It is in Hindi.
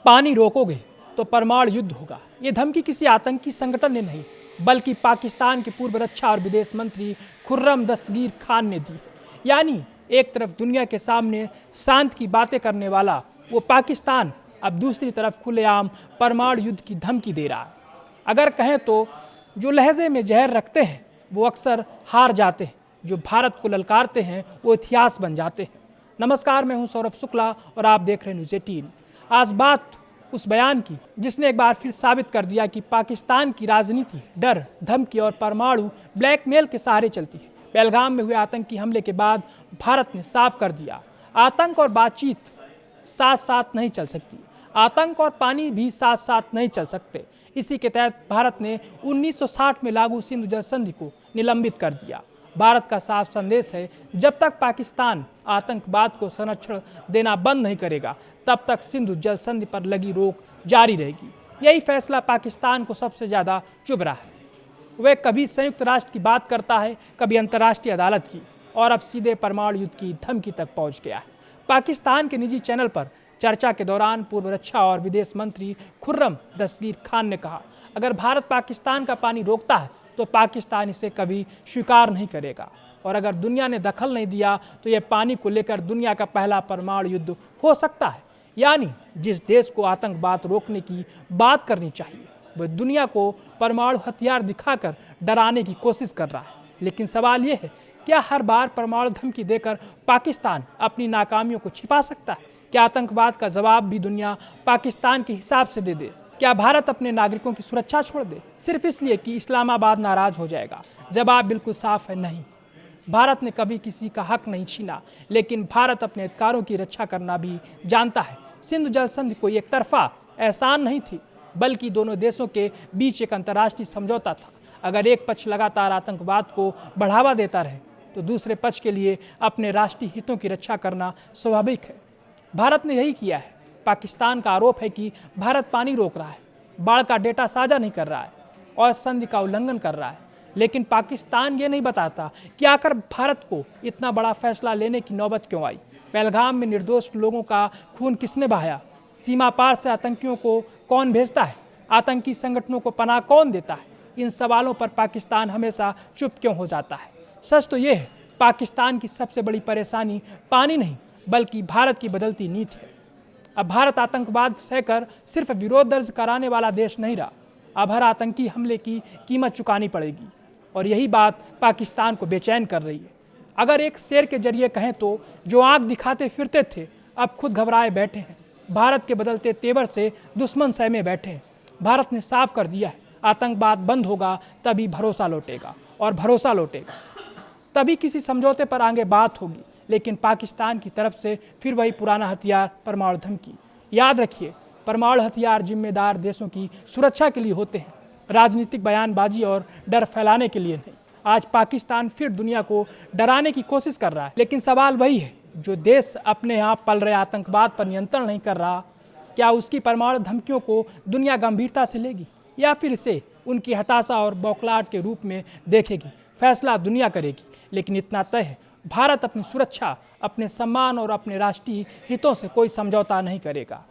पानी रोकोगे तो परमाणु युद्ध होगा। ये धमकी किसी आतंकी संगठन ने नहीं बल्कि पाकिस्तान के पूर्व रक्षा और विदेश मंत्री खुर्रम दस्तगीर खान ने दी। यानी एक तरफ दुनिया के सामने शांत की बातें करने वाला वो पाकिस्तान अब दूसरी तरफ खुलेआम परमाणु युद्ध की धमकी दे रहा है। अगर कहें तो जो लहजे में जहर रखते हैं वो अक्सर हार जाते हैं, जो भारत को ललकारते हैं वो इतिहास बन जाते हैं। नमस्कार, मैं हूं सौरभ शुक्ला और आप देख रहे हैं न्यूज़ 18। आज बात उस बयान की जिसने एक बार फिर साबित कर दिया कि पाकिस्तान की राजनीति डर, धमकी और परमाणु ब्लैकमेल के सहारे चलती है। पहलगाम में हुए आतंकी हमले के बाद भारत ने साफ कर दिया, आतंक और बातचीत साथ साथ नहीं चल सकती, आतंक और पानी भी साथ साथ नहीं चल सकते। इसी के तहत भारत ने 1960 में लागू सिंधु जल संधि को निलंबित कर दिया। भारत का साफ संदेश है, जब तक पाकिस्तान आतंकवाद को संरक्षण देना बंद नहीं करेगा तब तक सिंधु जल संधि पर लगी रोक जारी रहेगी। यही फैसला पाकिस्तान को सबसे ज़्यादा चुभ रहा है। वह कभी संयुक्त राष्ट्र की बात करता है, कभी अंतर्राष्ट्रीय अदालत की, और अब सीधे परमाणु युद्ध की धमकी तक पहुंच गया है। पाकिस्तान के निजी चैनल पर चर्चा के दौरान पूर्व रक्षा और विदेश मंत्री खुर्रम दस्तगीर खान ने कहा, अगर भारत पाकिस्तान का पानी रोकता है तो पाकिस्तान इसे कभी स्वीकार नहीं करेगा, और अगर दुनिया ने दखल नहीं दिया तो यह पानी को लेकर दुनिया का पहला परमाणु युद्ध हो सकता है। यानी जिस देश को आतंकवाद रोकने की बात करनी चाहिए वह दुनिया को परमाणु हथियार दिखाकर डराने की कोशिश कर रहा है। लेकिन सवाल यह है, क्या हर बार परमाणु धमकी देकर पाकिस्तान अपनी नाकामियों को छिपा सकता है? क्या आतंकवाद का जवाब भी दुनिया पाकिस्तान के हिसाब से दे दे? क्या भारत अपने नागरिकों की सुरक्षा छोड़ दे सिर्फ इसलिए कि इस्लामाबाद नाराज हो जाएगा? जवाब बिल्कुल साफ है, नहीं। भारत ने कभी किसी का हक नहीं छीना, लेकिन भारत अपने अधिकारों की रक्षा करना भी जानता है। सिंधु जल संधि कोई एक तरफा एहसान नहीं थी, बल्कि दोनों देशों के बीच एक अंतर्राष्ट्रीय समझौता था। अगर एक पक्ष लगातार आतंकवाद को बढ़ावा देता रहे तो दूसरे पक्ष के लिए अपने राष्ट्रीय हितों की रक्षा करना स्वाभाविक है। भारत ने यही किया है। पाकिस्तान का आरोप है कि भारत पानी रोक रहा है, बाढ़ का डेटा साझा नहीं कर रहा है और संधि का उल्लंघन कर रहा है। लेकिन पाकिस्तान ये नहीं बताता कि आखिर भारत को इतना बड़ा फैसला लेने की नौबत क्यों आई। पहलगाम में निर्दोष लोगों का खून किसने बहाया? सीमा पार से आतंकियों को कौन भेजता है? आतंकी संगठनों को पनाह कौन देता है? इन सवालों पर पाकिस्तान हमेशा चुप क्यों हो जाता है? सच तो ये है, पाकिस्तान की सबसे बड़ी परेशानी पानी नहीं बल्कि भारत की बदलती नीति है। अब भारत आतंकवाद सहकर सिर्फ विरोध दर्ज कराने वाला देश नहीं रहा। अब हर आतंकी हमले की कीमत चुकानी पड़ेगी, और यही बात पाकिस्तान को बेचैन कर रही है। अगर एक शेर के जरिए कहें तो जो आंख दिखाते फिरते थे अब खुद घबराए बैठे हैं। भारत के बदलते तेवर से दुश्मन सहमे बैठे हैं। भारत ने साफ कर दिया है, आतंकवाद बंद होगा तभी भरोसा लौटेगा, और भरोसा लौटेगा तभी किसी समझौते पर आगे बात होगी। लेकिन पाकिस्तान की तरफ से फिर वही पुराना हथियार, परमाणु धमकी। याद रखिए, परमाणु हथियार जिम्मेदार देशों की सुरक्षा के लिए होते हैं, राजनीतिक बयानबाजी और डर फैलाने के लिए नहीं। आज पाकिस्तान फिर दुनिया को डराने की कोशिश कर रहा है, लेकिन सवाल वही है, जो देश अपने यहाँ पल रहे आतंकवाद पर नियंत्रण नहीं कर रहा, क्या उसकी परमाणु धमकियों को दुनिया गंभीरता से लेगी या फिर इसे उनकी हताशा और बौखलाहट के रूप में देखेगी? फैसला दुनिया करेगी। लेकिन इतना तय है, भारत अपनी सुरक्षा, अपने सम्मान और अपने राष्ट्रीय हितों से कोई समझौता नहीं करेगा।